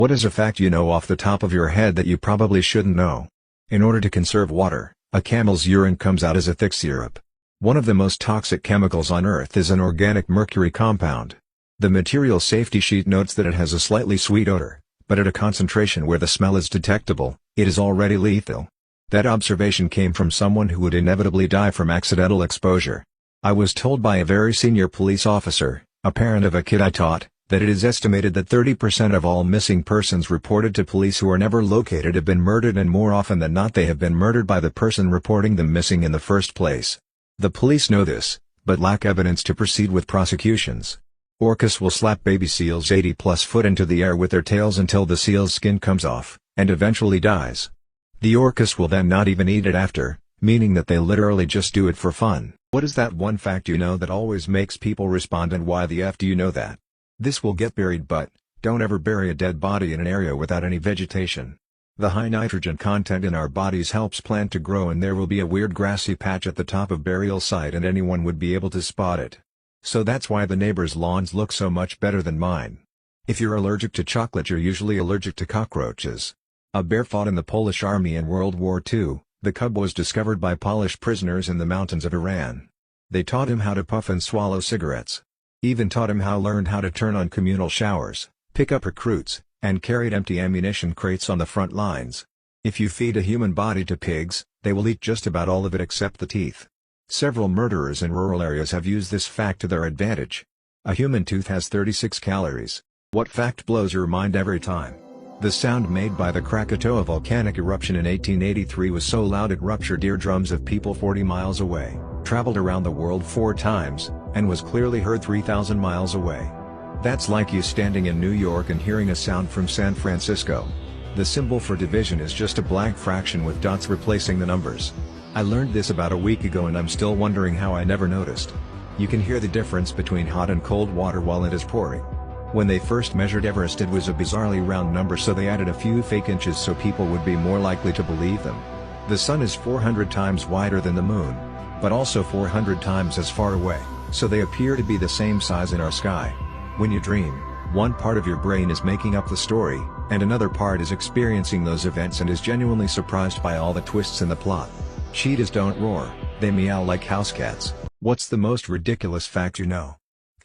What is a fact you know off the top of your head that you probably shouldn't know? In order to conserve water, a camel's urine comes out as a thick syrup. One of the most toxic chemicals on Earth is an organic mercury compound. The material safety sheet notes that it has a slightly sweet odor, but at a concentration where the smell is detectable, it is already lethal. That observation came from someone who would inevitably die from accidental exposure. I was told by a very senior police officer, a parent of a kid I taught, that it is estimated that 30% of all missing persons reported to police who are never located have been murdered, and more often than not they have been murdered by the person reporting them missing in the first place. The police know this, but lack evidence to proceed with prosecutions. Orcas will slap baby seals 80+ foot into the air with their tails until the seal's skin comes off, and eventually dies. The orcas will then not even eat it after, meaning that they literally just do it for fun. What is that one fact you know that always makes people respond, and why the F do you know that? This will get buried, but don't ever bury a dead body in an area without any vegetation. The high nitrogen content in our bodies helps plant to grow, and there will be a weird grassy patch at the top of burial site and anyone would be able to spot it. So that's why the neighbors' lawns look so much better than mine. If you're allergic to chocolate, you're usually allergic to cockroaches. A bear fought in the Polish army in World War II. The cub was discovered by Polish prisoners in the mountains of Iran. They taught him how to puff and swallow cigarettes. Even taught him learned how to turn on communal showers, pick up recruits, and carried empty ammunition crates on the front lines. If you feed a human body to pigs, they will eat just about all of it except the teeth. Several murderers in rural areas have used this fact to their advantage. A human tooth has 36 calories. What fact blows your mind every time? The sound made by the Krakatoa volcanic eruption in 1883 was so loud it ruptured eardrums of people 40 miles away, traveled around the world 4 times, and was clearly heard 3,000 miles away. That's like you standing in New York and hearing a sound from San Francisco. The symbol for division is just a blank fraction with dots replacing the numbers. I learned this about a week ago and I'm still wondering how I never noticed. You can hear the difference between hot and cold water while it is pouring. When they first measured Everest, it was a bizarrely round number, so they added a few fake inches so people would be more likely to believe them. The sun is 400 times wider than the moon, but also 400 times as far away, so they appear to be the same size in our sky. When you dream, one part of your brain is making up the story, and another part is experiencing those events and is genuinely surprised by all the twists in the plot. Cheetahs don't roar, they meow like house cats. What's the most ridiculous fact you know?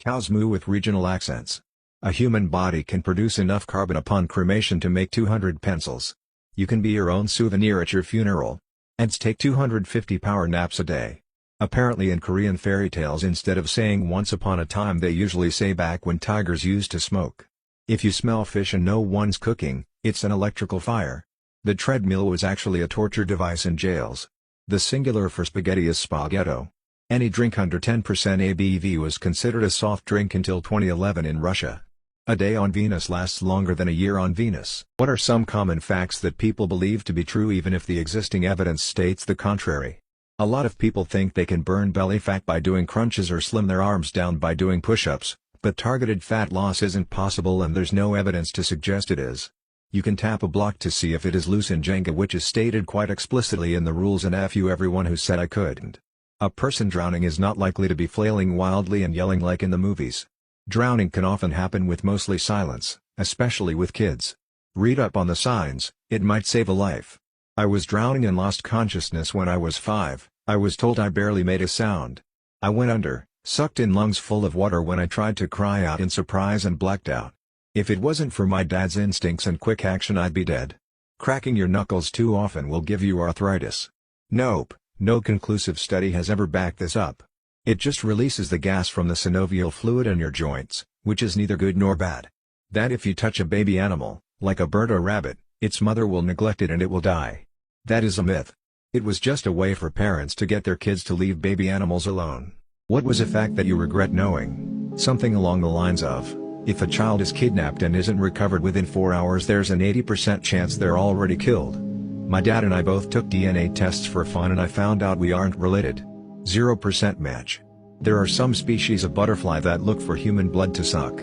Cows moo with regional accents. A human body can produce enough carbon upon cremation to make 200 pencils. You can be your own souvenir at your funeral. Ants take 250 power naps a day. Apparently in Korean fairy tales, instead of saying once upon a time, they usually say back when tigers used to smoke. If you smell fish and no one's cooking, it's an electrical fire. The treadmill was actually a torture device in jails. The singular for spaghetti is spaghetto. Any drink under 10% ABV was considered a soft drink until 2011 in Russia. A day on Venus lasts longer than a year on Venus. What are some common facts that people believe to be true even if the existing evidence states the contrary? A lot of people think they can burn belly fat by doing crunches or slim their arms down by doing push-ups, but targeted fat loss isn't possible and there's no evidence to suggest it is. You can tap a block to see if it is loose in Jenga, which is stated quite explicitly in the rules, and F you everyone who said I couldn't. A person drowning is not likely to be flailing wildly and yelling like in the movies. Drowning can often happen with mostly silence, especially with kids. Read up on the signs, it might save a life. I was drowning and lost consciousness when I was 5, I was told I barely made a sound. I went under, sucked in lungs full of water when I tried to cry out in surprise and blacked out. If it wasn't for my dad's instincts and quick action, I'd be dead. Cracking your knuckles too often will give you arthritis. Nope, no conclusive study has ever backed this up. It just releases the gas from the synovial fluid in your joints, which is neither good nor bad. That if you touch a baby animal, like a bird or rabbit, its mother will neglect it and it will die. That is a myth. It was just a way for parents to get their kids to leave baby animals alone. What was a fact that you regret knowing? Something along the lines of, if a child is kidnapped and isn't recovered within 4 hours, there's an 80% chance they're already killed. My dad and I both took DNA tests for fun and I found out we aren't related. 0% match. There are some species of butterfly that look for human blood to suck.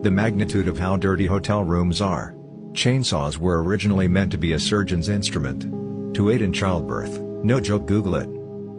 The magnitude of how dirty hotel rooms are. Chainsaws were originally meant to be a surgeon's instrument. To aid in childbirth, no joke, Google it.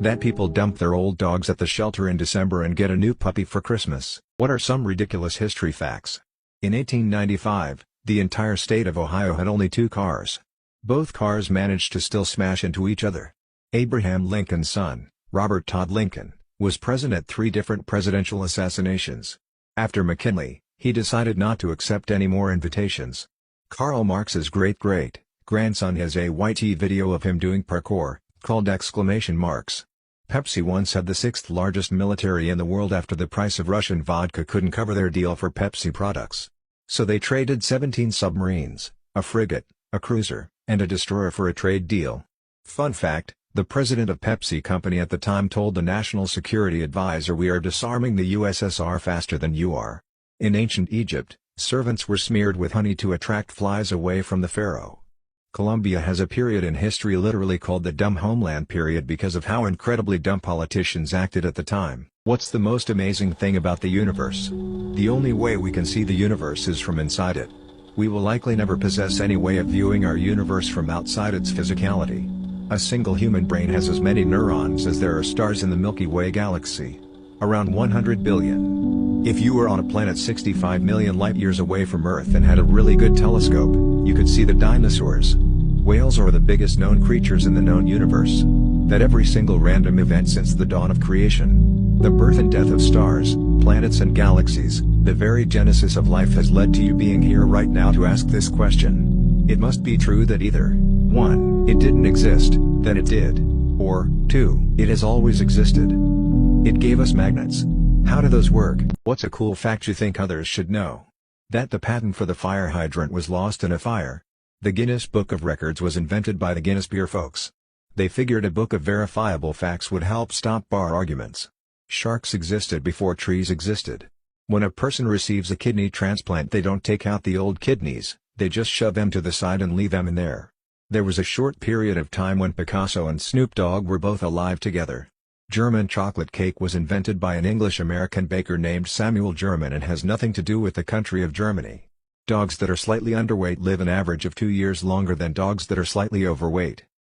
That people dump their old dogs at the shelter in December and get a new puppy for Christmas. What are some ridiculous history facts? In 1895, The entire state of Ohio had only 2 cars. Both cars managed to still smash into each other. Abraham Lincoln's son, Robert Todd Lincoln, was present at 3 different presidential assassinations. After McKinley, he decided not to accept any more invitations. Karl Marx's great-grandson has a YT video of him doing parkour, called Marx. Pepsi once had the 6th largest military in the world after the price of Russian vodka couldn't cover their deal for Pepsi products. So they traded 17 submarines, a frigate, a cruiser, and a destroyer for a trade deal. Fun fact, the president of Pepsi Company at the time told the National Security Advisor, "We are disarming the USSR faster than you are." In ancient Egypt, servants were smeared with honey to attract flies away from the pharaoh. Colombia has a period in history literally called the Dumb Homeland period because of how incredibly dumb politicians acted at the time. What's the most amazing thing about the universe? The only way we can see the universe is from inside it. We will likely never possess any way of viewing our universe from outside its physicality. A single human brain has as many neurons as there are stars in the Milky Way galaxy. Around 100 billion. If you were on a planet 65 million light-years away from Earth and had a really good telescope, you could see the dinosaurs. Whales are the biggest known creatures in the known universe. That every single random event since the dawn of creation, the birth and death of stars, planets and galaxies, the very genesis of life has led to you being here right now to ask this question. It must be true that either 1. It didn't exist, then it did, or 2. It has always existed. It gave us magnets. How do those work? What's a cool fact you think others should know? That the patent for the fire hydrant was lost in a fire. The Guinness Book of Records was invented by the Guinness beer folks. They figured a book of verifiable facts would help stop bar arguments. Sharks existed before trees existed. When a person receives a kidney transplant, they don't take out the old kidneys, they just shove them to the side and leave them in there. There was a short period of time when Picasso and Snoop Dogg were both alive together. German chocolate cake was invented by an English-American baker named Samuel German and has nothing to do with the country of Germany. Dogs that are slightly underweight live an average of 2 years longer than dogs that are slightly overweight.